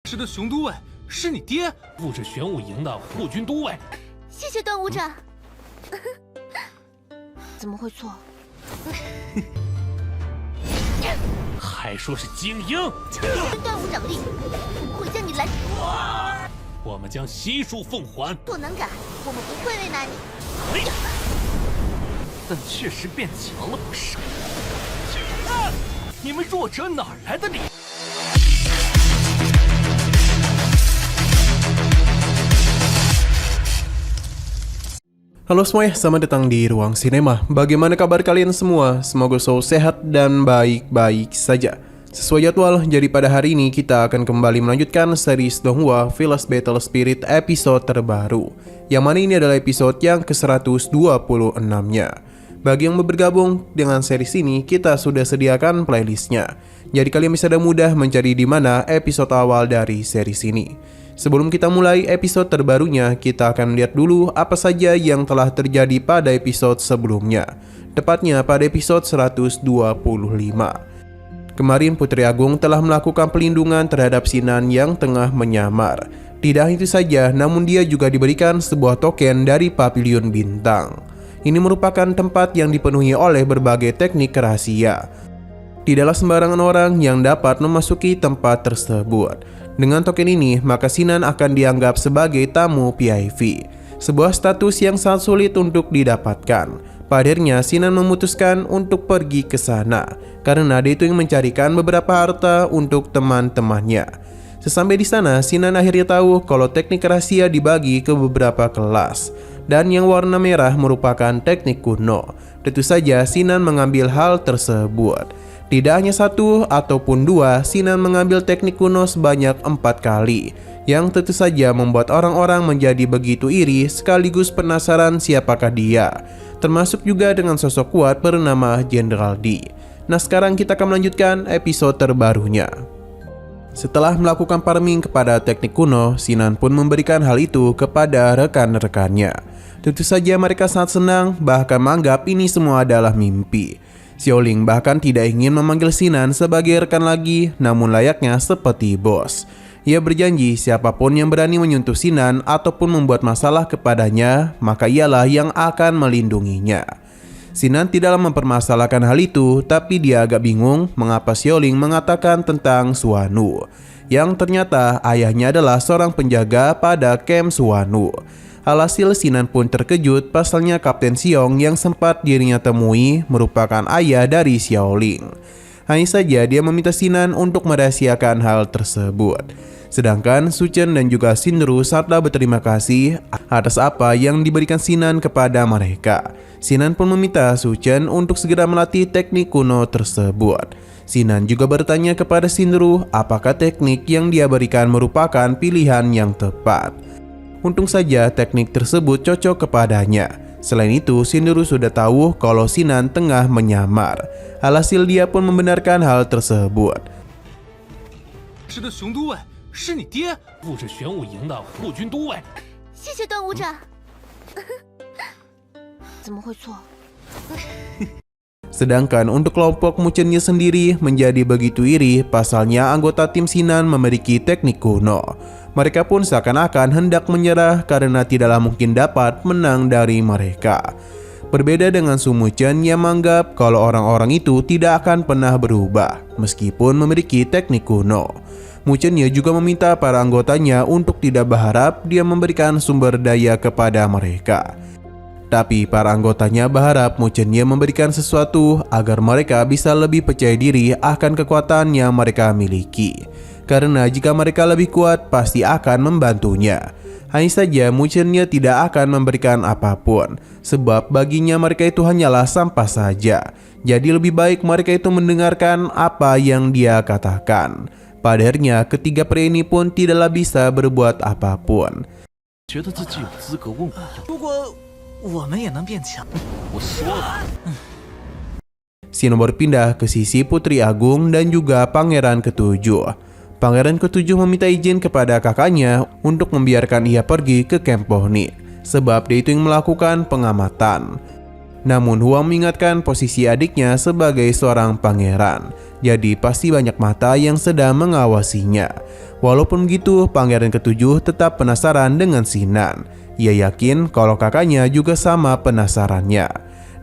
是的雄都尉，是你爹，布置玄武营的护军都尉。谢谢段武长。怎么会错？还说是精英，跟段武长立，我会将你拦。我们将悉数奉还。若能改，我们不会为难你。但确实变强了不少。你们弱者哪来的理？ Halo semuanya, selamat datang di Ruang Sinema. Bagaimana kabar kalian semua? Semoga selalu sehat dan baik-baik saja. Sesuai jadwal, jadi pada hari ini kita akan kembali melanjutkan series Donghua Village Battle Spirit episode terbaru. Yang mana ini adalah episode yang ke-126-nya. Bagi yang bergabung dengan series ini, kita sudah sediakan playlistnya. Jadi kalian bisa dengan mudah mencari di mana episode awal dari series ini. Sebelum kita mulai episode terbarunya, kita akan lihat dulu apa saja yang telah terjadi pada episode sebelumnya. Tepatnya pada episode 125. Kemarin Putri Agung telah melakukan pelindungan terhadap Sinan yang tengah menyamar. Tidak itu saja, namun dia juga diberikan sebuah token dari Pavilion Bintang. Ini merupakan tempat yang dipenuhi oleh berbagai teknik rahasia. Tidaklah sembarangan orang yang dapat memasuki tempat tersebut. Dengan token ini, maka Sinan akan dianggap sebagai tamu VIP. Sebuah status yang sangat sulit untuk didapatkan. Pada akhirnya, Sinan memutuskan untuk pergi ke sana karena dia itu yang mencarikan beberapa harta untuk teman-temannya. Sesampai di sana, Sinan akhirnya tahu kalau teknik rahasia dibagi ke beberapa kelas. Dan yang warna merah merupakan teknik kuno. Tentu saja Sinan mengambil hal tersebut. Tidak hanya satu ataupun dua, Sinan mengambil teknik kuno sebanyak 4 kali. Yang tentu saja membuat orang-orang menjadi begitu iri sekaligus penasaran siapakah dia. Termasuk juga dengan sosok kuat bernama Jenderal D. Nah sekarang kita akan melanjutkan episode terbarunya. Setelah melakukan farming kepada teknik kuno, Sinan pun memberikan hal itu kepada rekan-rekannya. Tentu saja mereka sangat senang, bahkan menganggap ini semua adalah mimpi. Xiaoling bahkan tidak ingin memanggil Sinan sebagai rekan lagi, namun layaknya seperti bos. Ia berjanji siapapun yang berani menyentuh Sinan ataupun membuat masalah kepadanya, maka ialah yang akan melindunginya. Sinan tidaklah mempermasalahkan hal itu, tapi dia agak bingung mengapa Xiaoling mengatakan tentang Suanu, yang ternyata ayahnya adalah seorang penjaga pada camp Suanu. Alhasil Sinan pun terkejut pasalnya Kapten Xiong yang sempat dirinya temui merupakan ayah dari Xiaoling. Hanya saja dia meminta Sinan untuk merahasiakan hal tersebut. Sedangkan Su Chen dan juga Xinru sangatlah berterima kasih atas apa yang diberikan Sinan kepada mereka. Sinan pun meminta Su Chen untuk segera melatih teknik kuno tersebut. Sinan juga bertanya kepada Xinru apakah teknik yang dia berikan merupakan pilihan yang tepat. Untung saja teknik tersebut cocok kepadanya. Selain itu, Xinru sudah tahu kalau Sinan tengah menyamar. Alhasil dia pun membenarkan hal tersebut. 是的雄都尉，是你爹，布置玄武营的护军都尉。谢谢段武长。怎么会错？ Sedangkan untuk kelompok Muchennya sendiri menjadi begitu iri pasalnya anggota tim Sinan memiliki teknik kuno. Mereka pun seakan-akan hendak menyerah karena tidaklah mungkin dapat menang dari mereka. Berbeda dengan Su Muchen yang menganggap kalau orang-orang itu tidak akan pernah berubah meskipun memiliki teknik kuno. Muchennya juga meminta para anggotanya untuk tidak berharap dia memberikan sumber daya kepada mereka. Tapi para anggotanya berharap Muchennya memberikan sesuatu agar mereka bisa lebih percaya diri akan kekuatan yang mereka miliki. Karena jika mereka lebih kuat pasti akan membantunya. Hanya saja Muchennya tidak akan memberikan apapun, sebab baginya mereka itu hanyalah sampah saja. Jadi lebih baik mereka itu mendengarkan apa yang dia katakan. Pada akhirnya ketiga pria ini pun tidaklah bisa berbuat apapun. 觉得自己有资格问我要。如果我们也能变强，我说了。 Sino berpindah ke sisi Putri Agung dan juga Pangeran Ketujuh. Pangeran Ketujuh meminta izin kepada kakaknya untuk membiarkan ia pergi ke camp Pohni, sebab dia itu yang melakukan pengamatan. Namun Huang mengingatkan posisi adiknya sebagai seorang pangeran, jadi pasti banyak mata yang sedang mengawasinya. Walaupun begitu, pangeran ketujuh tetap penasaran dengan Sinan. Ia yakin kalau kakaknya juga sama penasarannya.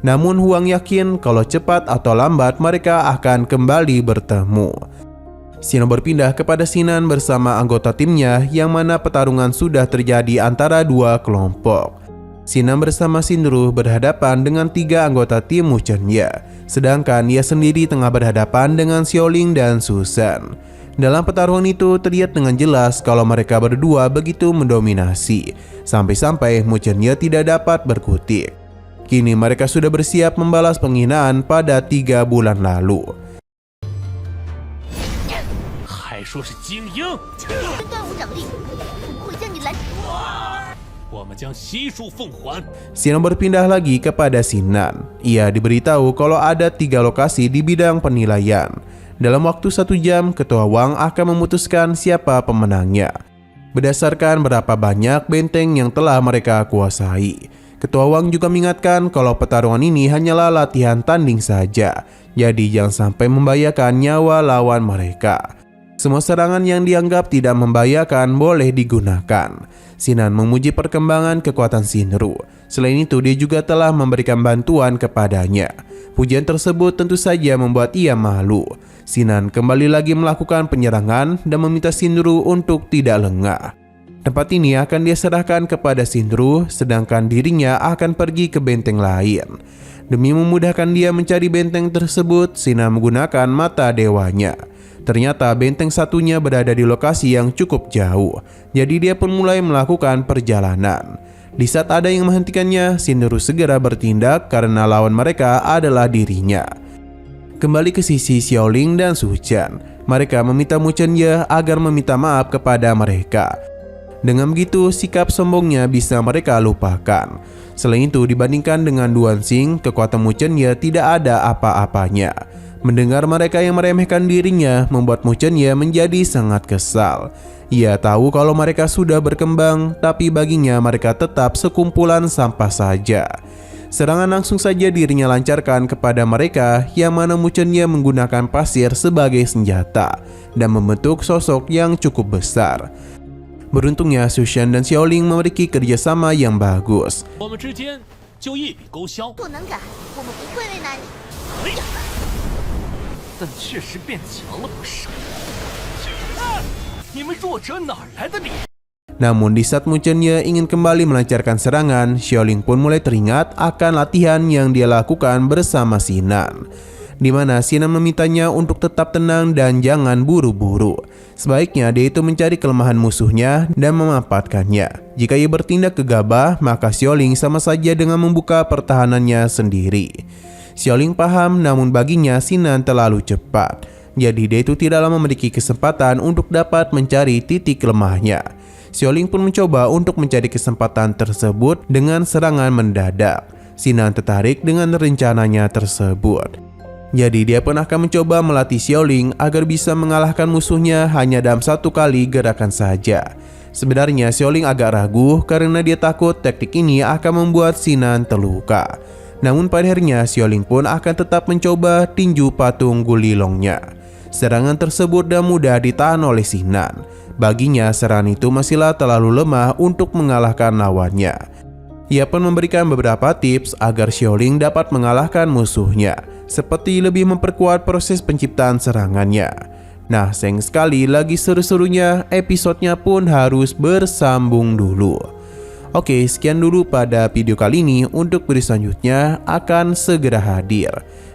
Namun Huang yakin kalau cepat atau lambat mereka akan kembali bertemu. Sinan berpindah kepada Sinan bersama anggota timnya yang mana pertarungan sudah terjadi antara dua kelompok. Sinan bersama Xinru berhadapan dengan 3 anggota tim Mu Chunye, sedangkan ia sendiri tengah berhadapan dengan Xiaoling dan Susan. Dalam pertarungan itu terlihat dengan jelas kalau mereka berdua begitu mendominasi, sampai-sampai Mu Chunye tidak dapat berkutik. Kini mereka sudah bersiap membalas penghinaan pada 3 bulan lalu. 还说是精英，分段无掌力，我会将你拦。 我们将悉数奉还。 Sinan berpindah lagi kepada Sinan. Ia diberitahu kalau ada 3 lokasi di bidang penilaian. Dalam waktu 1 jam, Ketua Wang akan memutuskan siapa pemenangnya berdasarkan berapa banyak benteng yang telah mereka kuasai. Ketua Wang juga mengingatkan kalau pertarungan ini hanyalah latihan tanding saja, jadi jangan sampai membahayakan nyawa lawan mereka. Semua serangan yang dianggap tidak membahayakan boleh digunakan. Sinan memuji perkembangan kekuatan Xinru. Selain itu, dia juga telah memberikan bantuan kepadanya. Pujian tersebut tentu saja membuat ia malu. Sinan kembali lagi melakukan penyerangan dan meminta Xinru untuk tidak lengah. Tempat ini akan dia serahkan kepada Xinru, sedangkan dirinya akan pergi ke benteng lain. Demi memudahkan dia mencari benteng tersebut, Sinan menggunakan mata dewanya. Ternyata benteng satunya berada di lokasi yang cukup jauh, jadi dia pun mulai melakukan perjalanan. Di saat ada yang menghentikannya, Xinru segera bertindak karena lawan mereka adalah dirinya. Kembali ke sisi Xiaoling dan Su Chen, mereka meminta Mu Chunye agar meminta maaf kepada mereka. Dengan begitu, sikap sombongnya bisa mereka lupakan. Selain itu, dibandingkan dengan Duan Xing, kekuatan Mu Chunye tidak ada apa-apanya. Mendengar mereka yang meremehkan dirinya membuat Mu Chunye menjadi sangat kesal. Ia tahu kalau mereka sudah berkembang, tapi baginya mereka tetap sekumpulan sampah saja. Serangan langsung saja dirinya lancarkan kepada mereka, yang mana Mu Chunye menggunakan pasir sebagai senjata dan membentuk sosok yang cukup besar. Beruntungnya Su Shen dan Xiaoling memiliki kerjasama yang bagus. 我们之间就一笔勾销。不能改，我们不会为难你。 但确实变强了不少。你们弱者哪来的理？ Namun di saat Mu Chunye ingin kembali melancarkan serangan, Xiaoling pun mulai teringat akan latihan yang dia lakukan bersama Sinan, di mana Sinan memintanya untuk tetap tenang dan jangan buru-buru. Sebaiknya dia itu mencari kelemahan musuhnya dan memanfaatkannya. Jika ia bertindak gegabah, maka Xiaoling sama saja dengan membuka pertahanannya sendiri. Xiaoling paham, namun baginya Sinan terlalu cepat. Jadi dia itu tidaklah memiliki kesempatan untuk dapat mencari titik lemahnya. Xiaoling pun mencoba untuk mencari kesempatan tersebut dengan serangan mendadak. Sinan tertarik dengan rencananya tersebut. Jadi dia pun akan mencoba melatih Xiaoling agar bisa mengalahkan musuhnya hanya dalam 1 kali gerakan saja. Sebenarnya Xiaoling agak ragu karena dia takut teknik ini akan membuat Sinan terluka. Namun pada akhirnya Xiaoling pun akan tetap mencoba tinju patung Gulilongnya. Serangan tersebut dah mudah ditahan oleh Sinan. Baginya serangan itu masihlah terlalu lemah untuk mengalahkan lawannya. Ia pun memberikan beberapa tips agar Xiaoling dapat mengalahkan musuhnya, seperti lebih memperkuat proses penciptaan serangannya. Nah, sayang sekali lagi seru-serunya episodenya pun harus bersambung dulu. Oke, sekian dulu pada video kali ini. Untuk video selanjutnya akan segera hadir.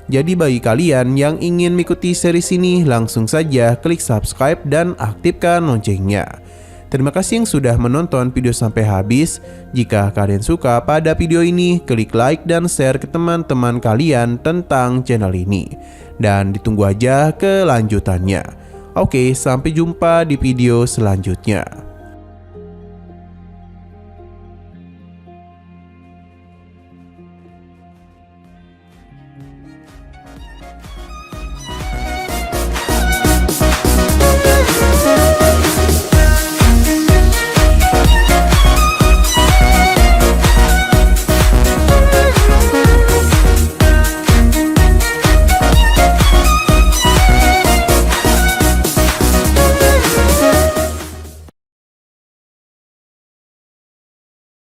Jadi bagi kalian yang ingin mengikuti series ini, langsung saja klik subscribe dan aktifkan loncengnya. Terima kasih yang sudah menonton video sampai habis. Jika kalian suka pada video ini, klik like dan share ke teman-teman kalian tentang channel ini. Dan ditunggu aja kelanjutannya. Oke, sampai jumpa di video selanjutnya.